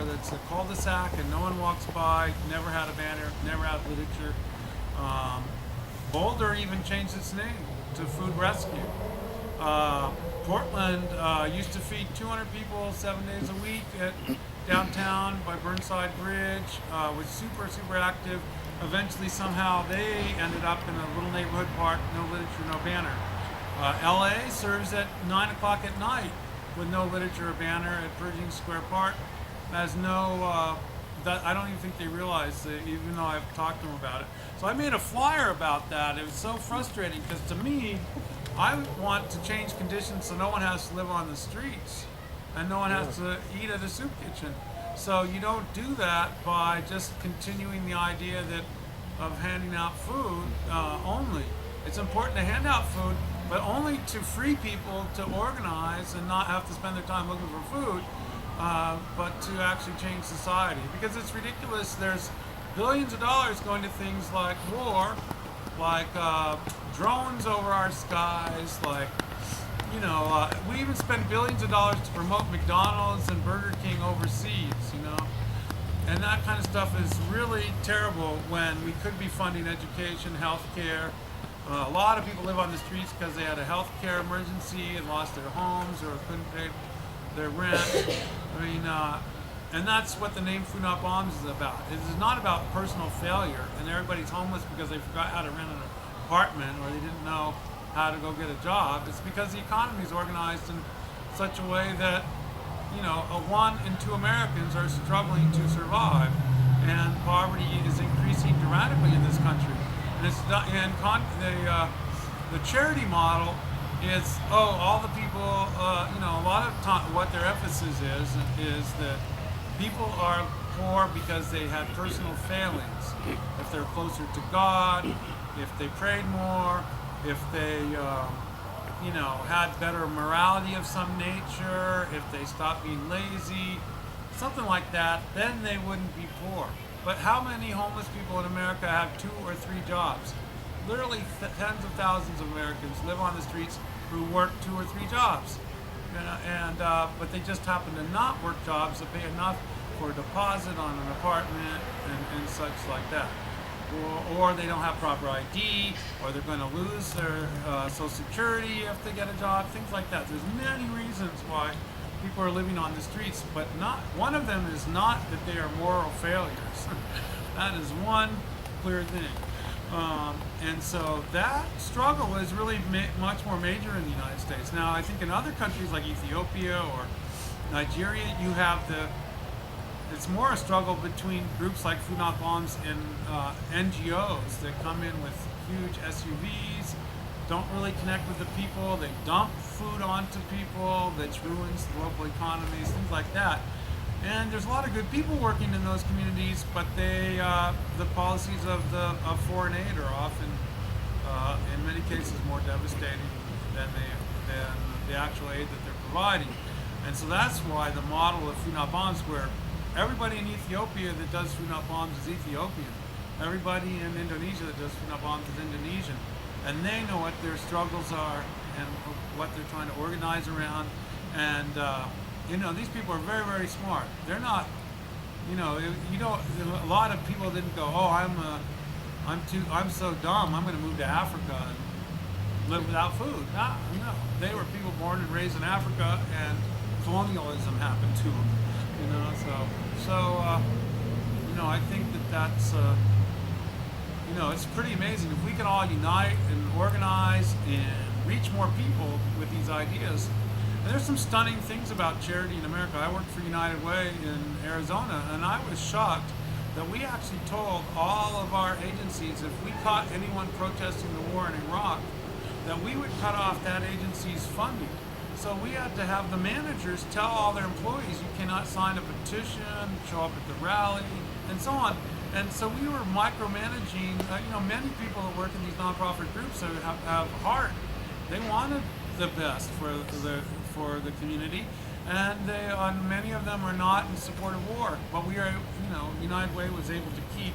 that's a cul-de-sac and no one walks by, never had a banner, never had literature. Boulder even changed its name to Food Rescue. Portland used to feed 200 people 7 days a week at downtown by Burnside Bridge, was super active. Eventually, somehow, they ended up in a little neighborhood park, no literature, no banner. LA serves at 9 o'clock at night with no literature or banner at Pershing Square Park. Has no, that I don't even think they realize that, even though I've talked to them about it. So I made a flyer about that. It was so frustrating because to me, I want to change conditions so no one has to live on the streets and no one has to eat at a soup kitchen. So you don't do that by just continuing the idea that of handing out food only. It's important to hand out food, but only to free people to organize and not have to spend their time looking for food, but to actually change society. Because it's ridiculous. There's billions of dollars going to things like war, like drones over our skies, like, you know, we even spend billions of dollars to promote McDonald's and Burger King overseas, you know. And that kind of stuff is really terrible when we could be funding education, healthcare. A lot of people live on the streets because they had a healthcare emergency and lost their homes or couldn't pay their rent. I mean, and that's what the name Food Not Bombs is about. It is not about personal failure and everybody's homeless because they forgot how to rent an apartment or they didn't know how to go get a job. It's because the economy is organized in such a way that, you know, 1 in 2 Americans are struggling to survive, and poverty is increasing dramatically in this country. And it's not, and the charity model is, all the people, you know, a lot of time what their emphasis is that people are poor because they had personal failings. If they're closer to God, if they prayed more, if they, you know, had better morality of some nature, if they stopped being lazy, something like that, then they wouldn't be poor. But how many homeless people in America have 2 or 3 jobs? Literally tens of thousands of Americans live on the streets who work 2 or 3 jobs. You know, and but they just happen to not work jobs that pay enough for a deposit on an apartment and such like that. Or they don't have proper ID, or they're going to lose their Social Security if they get a job, things like that. There's many reasons why people are living on the streets, but not one of them is not that they are moral failures. That is one clear thing. And so that struggle is really much more major in the United States. Now, I think in other countries like Ethiopia or Nigeria, you have it's more a struggle between groups like Food Not Bombs and NGOs that come in with huge SUVs, don't really connect with the people, they dump food onto people, which ruins the local economies, things like that. And there's a lot of good people working in those communities, but the policies of foreign aid are often, in many cases, more devastating than the actual aid that they're providing. And so that's why the model of Food Not Bombs, where everybody in Ethiopia that does Food Not Bombs is Ethiopian. Everybody in Indonesia that does Food Not Bombs is Indonesian. And they know what their struggles are and what they're trying to organize around. And, you know, these people are very, very smart. They're not, you know, a lot of people didn't go, I'm so dumb, I'm going to move to Africa and live without food. No. They were people born and raised in Africa, and colonialism happened to them. You know, so you know, I think that's you know, it's pretty amazing if we can all unite and organize and reach more people with these ideas. And there's some stunning things about charity in America. I worked for United Way in Arizona, and I was shocked that we actually told all of our agencies if we caught anyone protesting the war in Iraq, that we would cut off that agency's funding. So we had to have the managers tell all their employees, you cannot sign a petition, show up at the rally, and so on. And so we were micromanaging, you know, many people that work in these nonprofit groups that have heart. They wanted the best for the community, and many of them are not in support of war. But we are, you know, United Way was able to keep,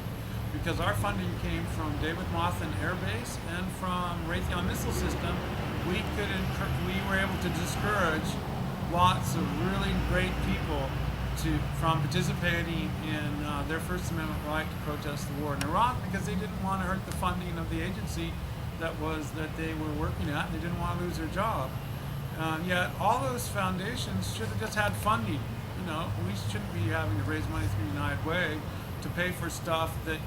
because our funding came from David Monthan Air Base and from Raytheon Missile System. We were able to discourage lots of really great people from participating in their First Amendment right to protest the war in Iraq because they didn't want to hurt the funding of the agency that they were working at, and they didn't want to lose their job. Yet all those foundations should have just had funding. We shouldn't be having to raise money through United Way to pay for stuff that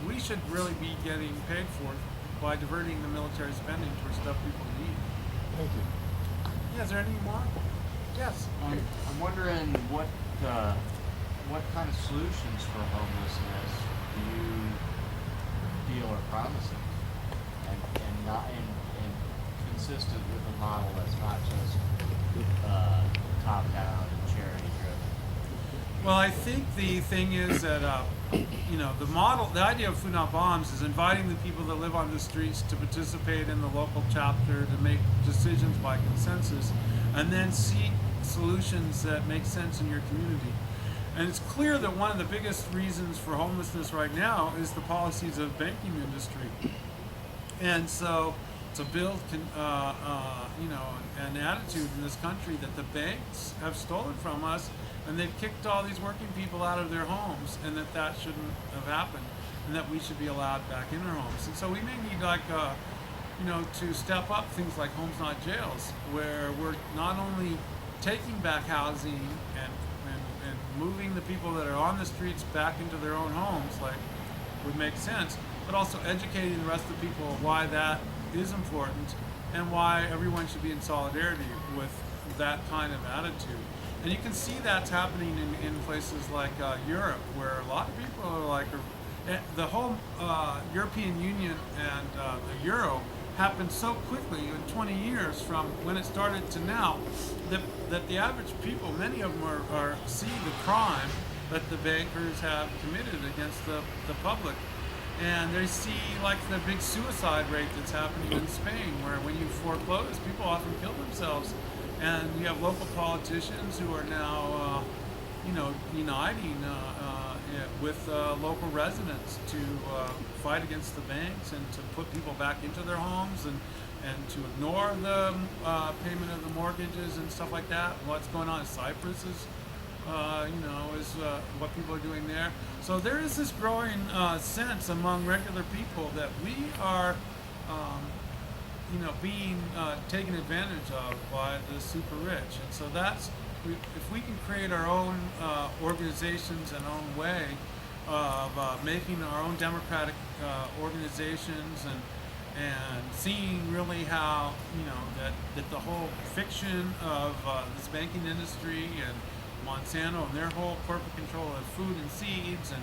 we should really be getting paid for by diverting the military spending towards stuff people need. Thank you. Yeah, is there any more? Yes. I'm wondering what kind of solutions for homelessness do you feel are promising and not and consistent with a model that's not just top down and charity driven? Well, I think the thing is that the idea of Food Not Bombs is inviting the people that live on the streets to participate in the local chapter, to make decisions by consensus, and then seek solutions that make sense in your community. And it's clear that one of the biggest reasons for homelessness right now is the policies of the banking industry. And so to build an attitude in this country that the banks have stolen from us, and they've kicked all these working people out of their homes, and that shouldn't have happened, and that we should be allowed back in our homes. And so we may need to step up things like homes not jails, where we're not only taking back housing and moving the people that are on the streets back into their own homes, like would make sense, but also educating the rest of the people why that is important and why everyone should be in solidarity with that kind of attitude. And you can see that's happening in places like Europe, where a lot of people are like, the whole European Union and the Euro happened so quickly in 20 years from when it started to now, that the average people, many of them are see the crime that the bankers have committed against the public. And they see like the big suicide rate that's happening in Spain, where when you foreclose, people often kill themselves. And you have local politicians who are now, uniting with local residents to fight against the banks and to put people back into their homes and to ignore the payment of the mortgages and stuff like that. What's going on in Cyprus is what people are doing there. So there is this growing sense among regular people that we are being taken advantage of by the super rich. And so if we can create our own organizations and our own way of making our own democratic organizations and seeing really how, that the whole fiction of this banking industry and Monsanto and their whole corporate control of food and seeds and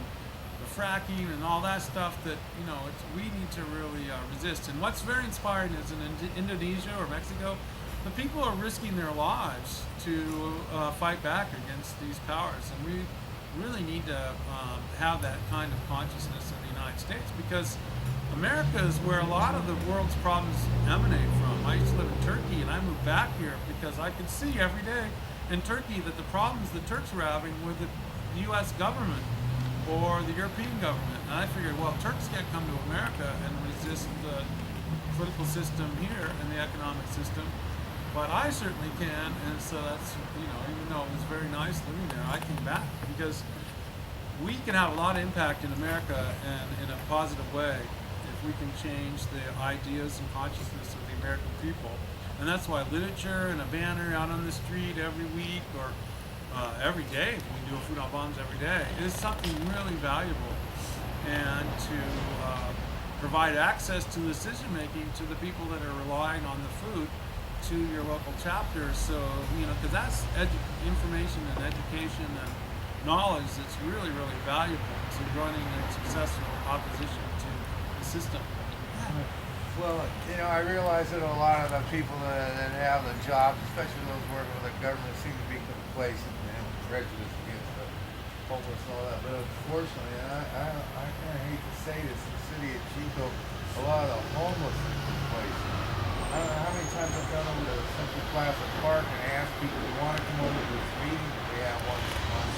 the fracking and all that stuff that, we need to really resist. And what's very inspiring is in Indonesia or Mexico, the people are risking their lives to fight back against these powers. And we really need to have that kind of consciousness in the United States, because America is where a lot of the world's problems emanate from. I used to live in Turkey, and I moved back here because I could see every day in Turkey that the problems the Turks were having were the U.S. government or the European government. And I figured, well, Turks can't come to America and resist the political system here and the economic system, but I certainly can. And so that's, even though it was very nice living there, I came back because we can have a lot of impact in America and in a positive way if we can change the ideas and consciousness of the American people. And that's why literature and a banner out on the street every week or every day, if we do a Food Not Bombs every day, is something really valuable. And to provide access to decision making to the people that are relying on the food to your local chapter. So, because that's information and education and knowledge that's really, really valuable to running a successful opposition to the system. Well, I realize that a lot of the people that have the jobs, especially those working with the government, seem to be complacent and prejudiced against the homeless and all that. But unfortunately, I kind of hate to say this, in the city of Chico, a lot of the homeless are complacent. I don't know how many times I've gone over to Central Plaza Park and asked people who want to come over to this meeting that we have once a month,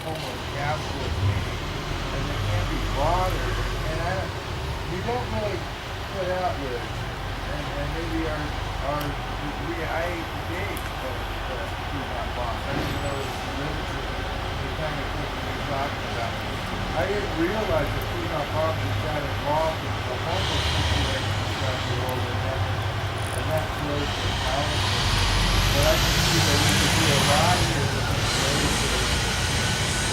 homeless capitalist meeting, and they can't be bothered. And we don't really put out with it, and maybe I hate the day, but Food Not Bombs. I didn't know it was limited talking about. I didn't realize that female property got involved in the homeless situation around the world, and that shows the powerful. But I can see that we could do a lot here with this ways that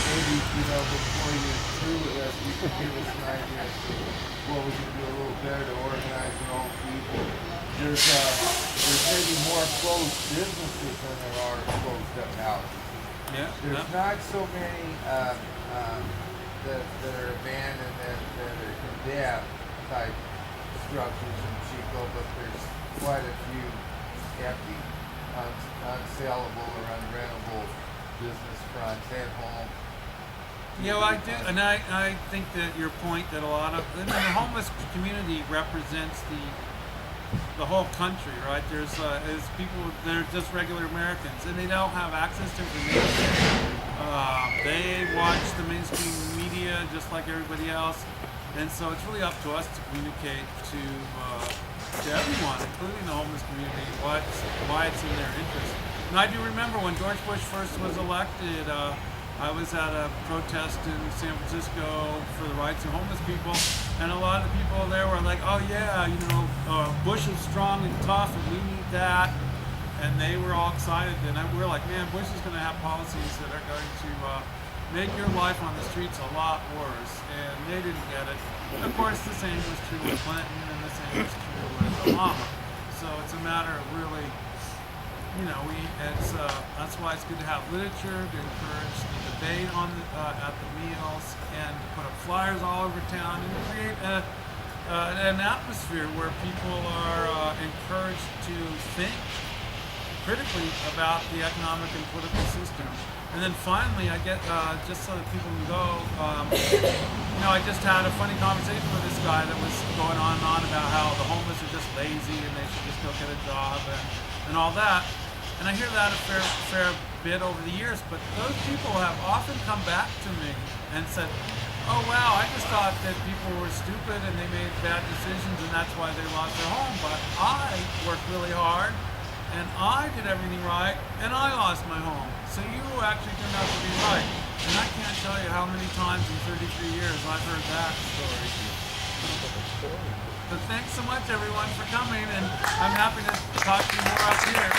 maybe, before you're through with us, you could give us an idea as to what we can do a little better to organize our own people. There's maybe more closed businesses than there are closed up houses. Yeah. There's not so many that are abandoned and that are condemned type structures in Chico, but there's quite a few empty, unsaleable or unrentable business fronts and home. I do, and I think that your point that a lot of the homeless community represents the whole country, right? There's people that are just regular Americans, and they don't have access to information. They watch the mainstream media just like everybody else, and so it's really up to us to communicate to everyone, including the homeless community, why it's in their interest. And I do remember when George Bush first was elected. I was at a protest in San Francisco for the rights of homeless people, and a lot of the people there were like, "Oh yeah, Bush is strong and tough, and we need that." And they were all excited, and we were like, "Man, Bush is going to have policies that are going to make your life on the streets a lot worse." And they didn't get it. Of course, the same was true with Clinton, and the same was true with Obama. So it's a matter of really. That's why it's good to have literature, to encourage the debate at the meals, and to put up flyers all over town, and to create an atmosphere where people are encouraged to think critically about the economic and political system. And then finally, I get just so that people can go. I just had a funny conversation with this guy that was going on and on about how the homeless are just lazy and they should just go get a job and all that. And I hear that a fair bit over the years, but those people have often come back to me and said, "Oh wow, I just thought that people were stupid and they made bad decisions and that's why they lost their home, but I worked really hard and I did everything right and I lost my home. So you actually turned out to be right." And I can't tell you how many times in 33 years I've heard that story. But thanks so much everyone for coming, and I'm happy to talk to you more up here.